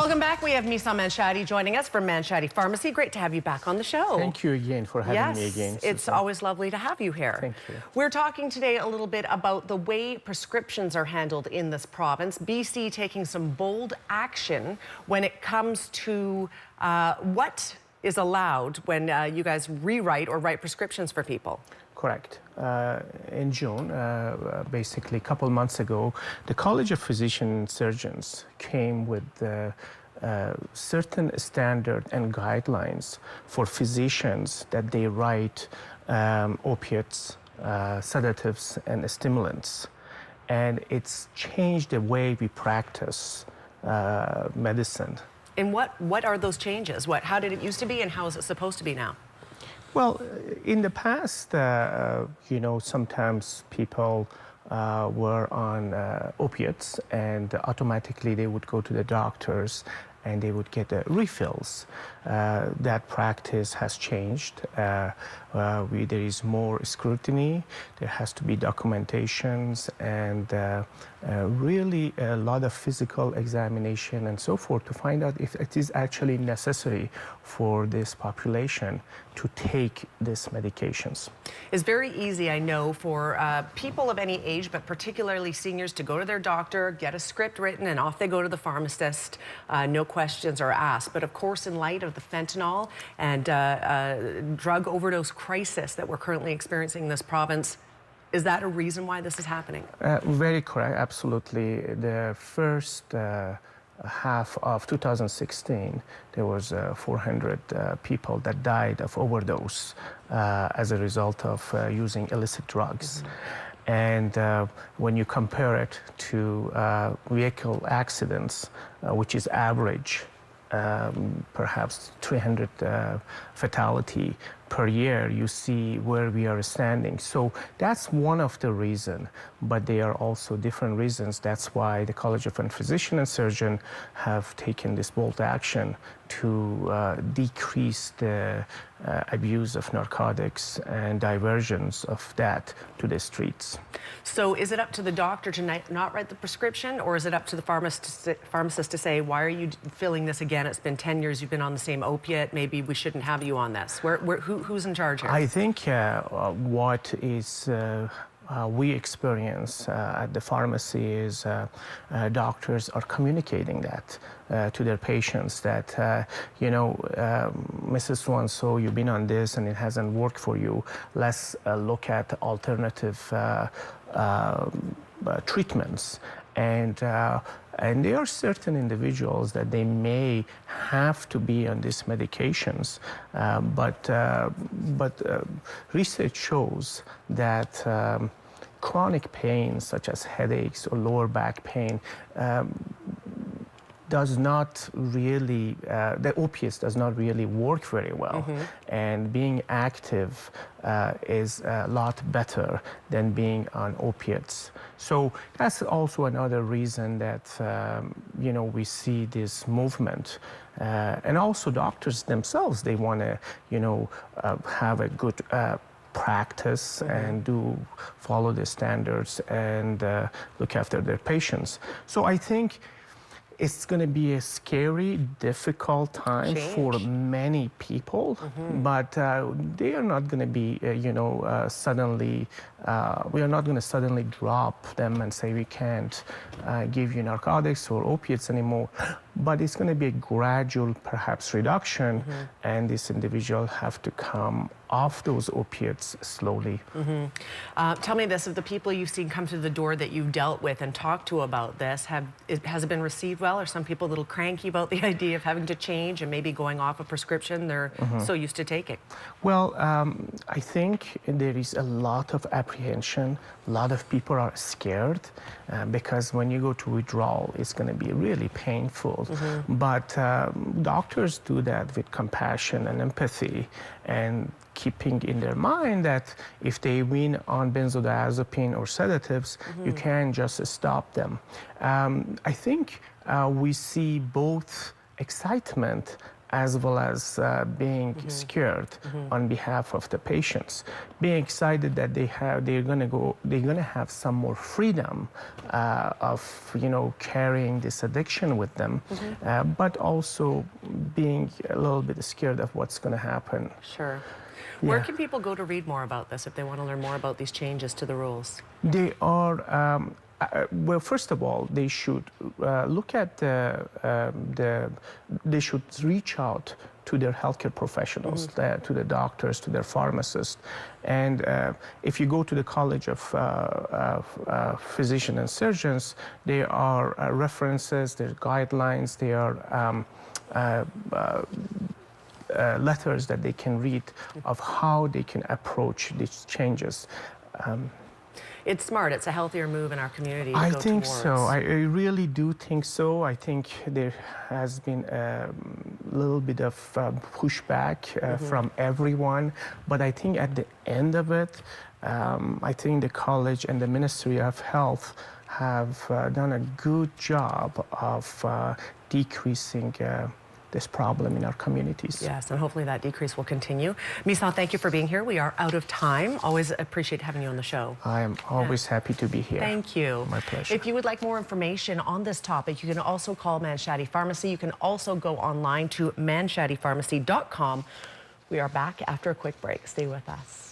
Welcome back. We have Missagh Manshadi joining us from Manshadi Pharmacy. Great to have you back on the show. Thank you again for having me again. It's always lovely to have you here. Thank you. We're talking today a little bit about the way prescriptions are handled in this province. BC taking some bold action when it comes to what is allowed when you guys rewrite or write prescriptions for people. Correct. In June, basically a couple months ago, the College of Physicians and Surgeons came with certain standard and guidelines for physicians that they write opiates, sedatives, and stimulants. And it's changed the way we practice medicine. And what are those changes? How did it used to be and how is it supposed to be now? Well, in the past, you know, sometimes people were on opiates and automatically they would go to the doctors and they would get refills. That practice has changed. There is more scrutiny, there has to be documentations and really a lot of physical examination and so forth to find out if it is actually necessary for this population to take these medications. It's very easy, I know, for people of any age, but particularly seniors, to go to their doctor, get a script written, and off they go to the pharmacist. No questions are asked. But of course, in light of the fentanyl and drug overdose crisis that we're currently experiencing in this province, is that a reason why this is happening? Very correct, absolutely. The first half of 2016, there was 400 people that died of overdose as a result of using illicit drugs. Mm-hmm. And when you compare it to vehicle accidents, which is average, perhaps 300 fatality per year, you see where we are standing. So that's one of the reasons, but there are also different reasons. That's why the College of Physicians and Surgeons have taken this bold action to decrease the abuse of narcotics and diversions of that to the streets. So is it up to the doctor to not write the prescription, or is it up to the pharmacist to say, why are you filling this again? It's been 10 years, you've been on the same opiate, maybe we shouldn't have you on this. Who's in charge here? I think what is we experience at the pharmacy is doctors are communicating that to their patients that, you know, Mrs. So-and-so, you've been on this and it hasn't worked for you. Let's look at alternative treatments. And there are certain individuals that they may have to be on these medications, but research shows that chronic pain, such as headaches or lower back pain, does not really, the opiates does not really work very well. Mm-hmm. And being active is a lot better than being on opiates. So that's also another reason that, you know, we see this movement. And also doctors themselves, they want to, you know, have a good practice and follow the standards and look after their patients. So I think it's going to be a scary, difficult time for many people, but they are not going to be, you know, suddenly, we are not going to suddenly drop them and say we can't give you narcotics or opiates anymore. But it's going to be a gradual, perhaps, reduction, and this individual have to come off those opiates slowly. Tell me this, of the people you've seen come through the door that you've dealt with and talked to about this, has it been received well? Are some people a little cranky about the idea of having to change and maybe going off a prescription they're so used to taking? Well, I think there is a lot of apprehension. A lot of people are scared because when you go to withdrawal, it's going to be really painful. But doctors do that with compassion and empathy and keeping in their mind that if they win on benzodiazepine or sedatives, you can't just stop them. I think we see both excitement as well as being scared on behalf of the patients, being excited that they're gonna have some more freedom of carrying this addiction with them, but also being a little bit scared of what's gonna happen. Sure. Where can people go to read more about this if they want to learn more about these changes to the rules? They are, well, first of all, they should look at they should reach out to their healthcare professionals, to the doctors, to their pharmacists. And if you go to the College of Physicians and Surgeons, there are references, there are guidelines, there are letters that they can read of how they can approach these changes. It's smart. It's a healthier move in our community to I go think towards. so. I really do think so. I think there has been a little bit of pushback from everyone, but I think at the end of it, I think the college and the Ministry of Health have done a good job of decreasing this problem in our communities. Yes, and hopefully that decrease will continue. Missagh, thank you for being here. We are out of time. Always appreciate having you on the show. I am always happy to be here. Thank you. My pleasure. If you would like more information on this topic, you can also call Manshadi Pharmacy. You can also go online to manshadipharmacy.com. We are back after a quick break. Stay with us.